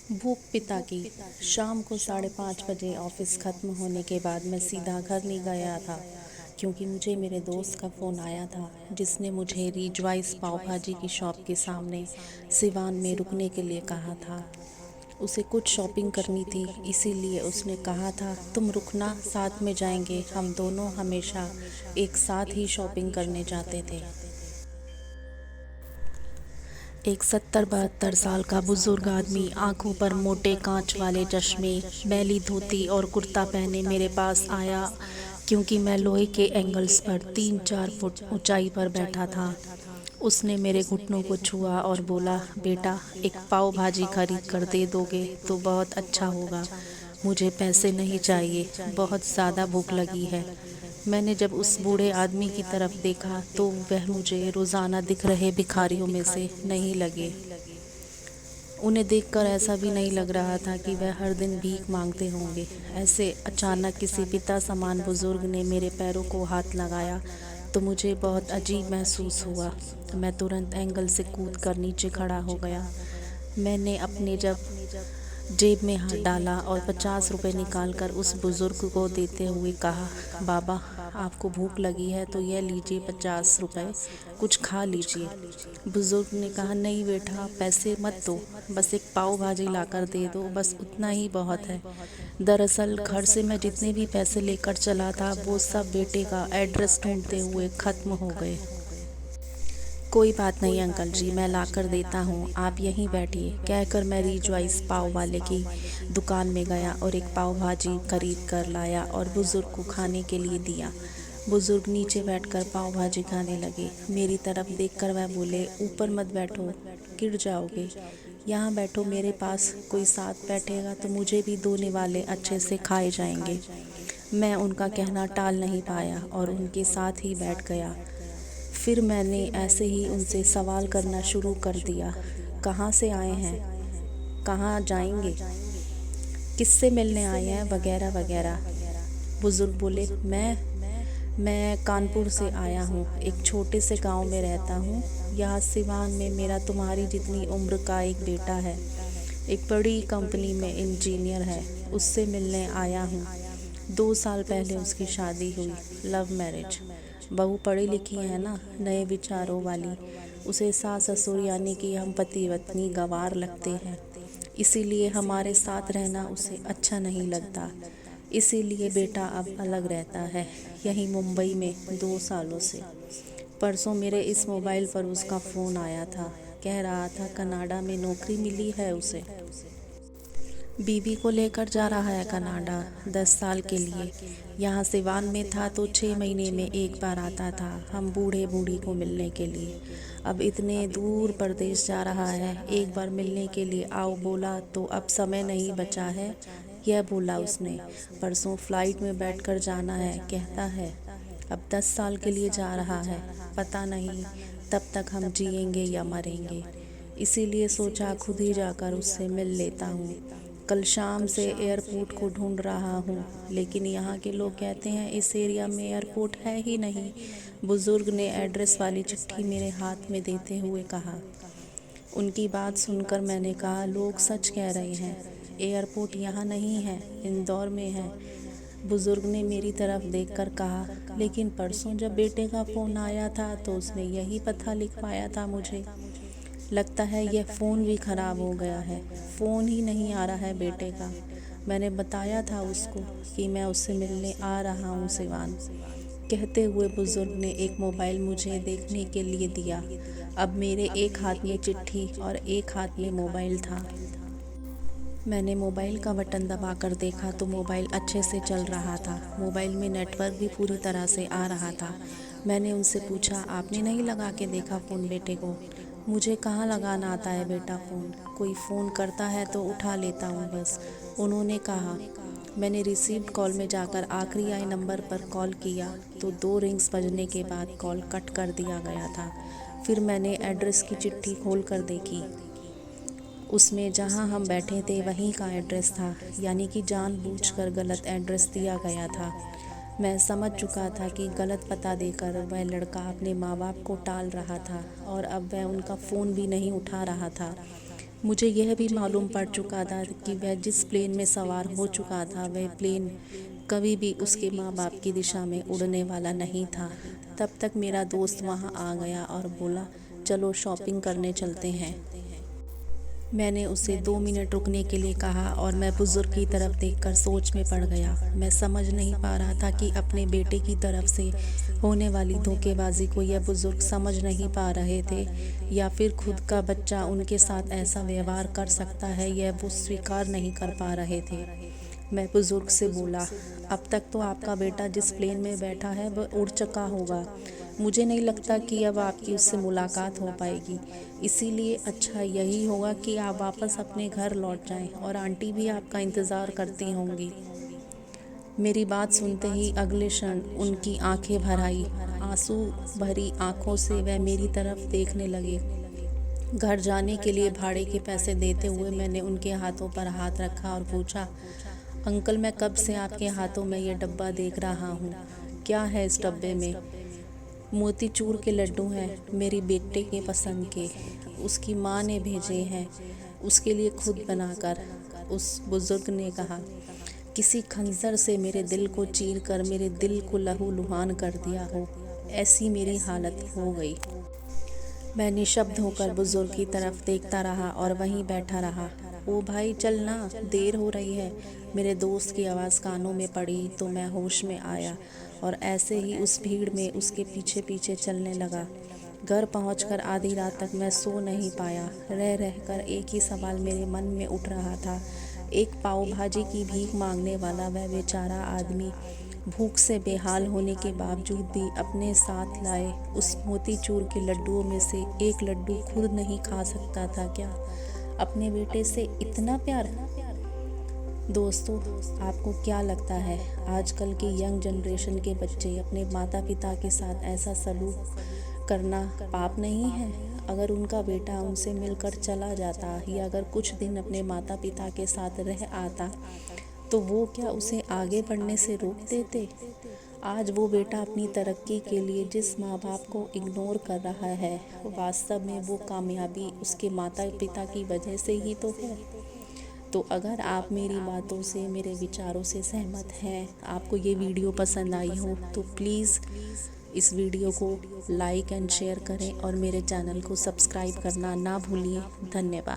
भूख पिता की। शाम को 5:30 बजे ऑफिस ख़त्म होने के बाद मैं सीधा घर नहीं गया था, क्योंकि मुझे मेरे दोस्त का फ़ोन आया था जिसने मुझे रीजवाइस पाव भाजी की शॉप के सामने सिवान में रुकने के लिए कहा था। उसे कुछ शॉपिंग करनी थी, इसीलिए उसने कहा था तुम रुकना, साथ में जाएंगे। हम दोनों हमेशा एक साथ ही शॉपिंग करने जाते थे। एक 70-72 साल का बुजुर्ग आदमी, आंखों पर मोटे कांच वाले चश्मे, मैली धोती और कुर्ता पहने मेरे पास आया, क्योंकि मैं लोहे के एंगल्स पर 3-4 फुट ऊंचाई पर बैठा था। उसने मेरे घुटनों को छुआ और बोला, बेटा, एक पाव भाजी खरीद कर दे दोगे तो बहुत अच्छा होगा। मुझे पैसे नहीं चाहिए, बहुत ज़्यादा भूख लगी है। मैंने जब उस बूढ़े आदमी की तरफ देखा तो वह मुझे रोज़ाना दिख रहे भिखारियों में से नहीं लगे। उन्हें देखकर ऐसा भी नहीं लग रहा था कि वह हर दिन भीख मांगते होंगे। ऐसे अचानक किसी पिता समान बुजुर्ग ने मेरे पैरों को हाथ लगाया तो मुझे बहुत अजीब महसूस हुआ। मैं तुरंत एंगल से कूद कर नीचे खड़ा हो गया। मैंने अपने जब जेब में हाथ डाला और 50 रुपए निकाल कर उस बुजुर्ग को देते हुए कहा, बाबा, आपको भूख लगी है तो यह लीजिए 50 रुपए, कुछ खा लीजिए। बुजुर्ग ने कहा, नहीं बेटा, पैसे मत दो, बस एक पाव भाजी लाकर दे दो, बस उतना ही बहुत है। दरअसल घर से मैं जितने भी पैसे लेकर चला था वो सब बेटे का एड्रेस ढूंढते हुए ख़त्म हो गए। कोई बात नहीं अंकल जी, मैं ला कर देता हूँ, आप यहीं बैठिए, कहकर मैं रीजवाइस पाव वाले की दुकान में गया और एक पाव भाजी खरीद कर लाया और बुजुर्ग को खाने के लिए दिया। बुजुर्ग नीचे बैठकर पाव भाजी खाने लगे। मेरी तरफ देखकर वह बोले, ऊपर मत बैठो, गिर जाओगे, यहाँ बैठो मेरे पास, कोई साथ बैठेगा तो मुझे भी दो निवाले अच्छे से खाए जाएंगे। मैं उनका कहना टाल नहीं पाया और उनके साथ ही बैठ गया। फिर मैंने ऐसे ही उनसे सवाल करना शुरू कर दिया, कहाँ से आए हैं, कहाँ जाएंगे, किससे मिलने आए हैं, वगैरह वगैरह। बुजुर्ग बोले, मैं कानपुर से आया हूँ, एक छोटे से गांव में रहता हूँ। यहाँ सिवान में मेरा तुम्हारी जितनी उम्र का एक बेटा है, एक बड़ी कंपनी में इंजीनियर है, उससे मिलने आया हूँ। 2 साल पहले उसकी शादी हुई, लव मैरिज। बहू पढ़ी लिखी है ना, नए विचारों वाली। उसे सास ससुर यानी कि हम पति पत्नी गंवार लगते हैं, इसीलिए हमारे साथ रहना उसे अच्छा नहीं लगता। इसीलिए बेटा अब अलग रहता है, यहीं मुंबई में 2 सालों से। परसों मेरे इस मोबाइल पर उसका फ़ोन आया था, कह रहा था कनाडा में नौकरी मिली है उसे, बीवी को लेकर जा रहा है कनाडा 10 साल के लिए। यहाँ सिवान में था तो 6 महीने में एक बार आता था हम बूढ़े बूढ़ी को मिलने के लिए। अब इतने दूर प्रदेश जा रहा है, एक बार मिलने के लिए आओ बोला तो अब समय नहीं बचा है, यह बोला उसने। परसों फ्लाइट में बैठकर जाना है, कहता है। अब 10 साल के लिए जा रहा है, पता नहीं तब तक हम जिएंगे या मरेंगे। इसीलिए सोचा खुद ही जाकर उससे मिल लेता हूँ। कल शाम से एयरपोर्ट को ढूंढ रहा हूँ, लेकिन यहाँ के लोग कहते हैं इस एरिया में एयरपोर्ट है ही नहीं। बुजुर्ग ने एड्रेस वाली चिट्ठी मेरे हाथ में देते हुए कहा। उनकी बात सुनकर मैंने कहा, लोग सच कह रहे हैं, एयरपोर्ट यहाँ नहीं है, इंदौर में है। बुजुर्ग ने मेरी तरफ देखकर कहा, लेकिन परसों जब बेटे का फ़ोन आया था तो उसने यही पता लिखवाया था मुझे। लगता है यह फ़ोन भी ख़राब हो गया है, फ़ोन ही नहीं आ रहा है बेटे का। मैंने बताया था उसको कि मैं उससे मिलने आ रहा हूँ सिवान। कहते हुए बुजुर्ग ने एक मोबाइल मुझे देखने के लिए दिया। अब मेरे एक हाथ में चिट्ठी और एक हाथ में मोबाइल था। मैंने मोबाइल का बटन दबाकर देखा तो मोबाइल अच्छे से चल रहा था, मोबाइल में नेटवर्क भी पूरी तरह से आ रहा था। मैंने उनसे पूछा, आपने नहीं लगा के देखा फ़ोन बेटे को? मुझे कहाँ लगाना आता है बेटा फ़ोन, कोई फ़ोन करता है तो उठा लेता हूँ बस, उन्होंने कहा। मैंने रिसीव्ड कॉल में जाकर आखिरी आए नंबर पर कॉल किया तो 2 रिंग्स बजने के बाद कॉल कट कर दिया गया था। फिर मैंने एड्रेस की चिट्ठी खोल कर देखी। उसमें जहां हम बैठे थे वहीं का एड्रेस था, यानी कि जानबूझकर गलत एड्रेस दिया गया था। मैं समझ चुका था कि गलत पता देकर वह लड़का अपने माँ बाप को टाल रहा था और अब वह उनका फ़ोन भी नहीं उठा रहा था। मुझे यह भी मालूम पड़ चुका था कि वह जिस प्लेन में सवार हो चुका था वह प्लेन कभी भी उसके माँ बाप की दिशा में उड़ने वाला नहीं था। तब तक मेरा दोस्त वहाँ आ गया और बोला, चलो शॉपिंग करने चलते हैं। मैंने उसे 2 मिनट रुकने के लिए कहा और मैं बुजुर्ग की तरफ देखकर सोच में पड़ गया। मैं समझ नहीं पा रहा था कि अपने बेटे की तरफ से होने वाली धोखेबाजी को यह बुजुर्ग समझ नहीं पा रहे थे या फिर खुद का बच्चा उनके साथ ऐसा व्यवहार कर सकता है यह वो स्वीकार नहीं कर पा रहे थे। मैं बुजुर्ग से बोला, अब तक तो आपका बेटा जिस प्लेन में बैठा है वह उड़ चुका होगा। मुझे नहीं लगता कि अब आपकी उससे मुलाकात हो पाएगी। इसीलिए अच्छा यही होगा कि आप वापस अपने घर लौट जाएं और आंटी भी आपका इंतज़ार करती होंगी। मेरी बात सुनते ही अगले क्षण उनकी आंखें भर आई। आंसू भरी आंखों से वह मेरी तरफ देखने लगे। घर जाने के लिए भाड़े के पैसे देते हुए मैंने उनके हाथों पर हाथ रखा और पूछा, अंकल मैं कब से आपके हाथों में ये डब्बा देख रहा हूँ, क्या है इस डब्बे में? मोतीचूर के लड्डू हैं, मेरी बेटे के पसंद के, उसकी माँ ने भेजे हैं, उसके लिए खुद बनाकर। उस बुजुर्ग ने कहा, किसी खंजर से मेरे दिल को चीर कर मेरे दिल को लहूलुहान कर दिया हो, ऐसी मेरी हालत हो गई। मैं निशब्द होकर बुजुर्ग की तरफ देखता रहा और वहीं बैठा रहा। ओ भाई चल ना, देर हो रही है। मेरे दोस्त की आवाज़ कानों में पड़ी तो मैं होश में आया और ऐसे ही उस भीड़ में उसके पीछे पीछे चलने लगा। घर पहुंचकर आधी रात तक मैं सो नहीं पाया। रह रहकर एक ही सवाल मेरे मन में उठ रहा था, एक पाव भाजी की भीख मांगने वाला वह बेचारा आदमी भूख से बेहाल होने के बावजूद भी अपने साथ लाए उस मोतीचूर के लड्डुओं में से एक लड्डू खुद नहीं खा सकता था क्या? अपने बेटे से इतना प्यार। दोस्तों, आपको क्या लगता है आजकल के यंग जनरेशन के बच्चे अपने माता पिता के साथ ऐसा सलूक करना पाप नहीं है? अगर उनका बेटा उनसे मिलकर चला जाता या अगर कुछ दिन अपने माता पिता के साथ रह आता तो वो क्या उसे आगे बढ़ने से रोक देते? आज वो बेटा अपनी तरक्की के लिए जिस माँ बाप को इग्नोर कर रहा है, वास्तव में वो कामयाबी उसके माता पिता की वजह से ही तो है। तो अगर आप मेरी बातों से, मेरे विचारों से सहमत हैं, आपको ये वीडियो पसंद आई हो तो प्लीज़ इस वीडियो को लाइक एंड शेयर करें और मेरे चैनल को सब्सक्राइब करना ना भूलिए। धन्यवाद।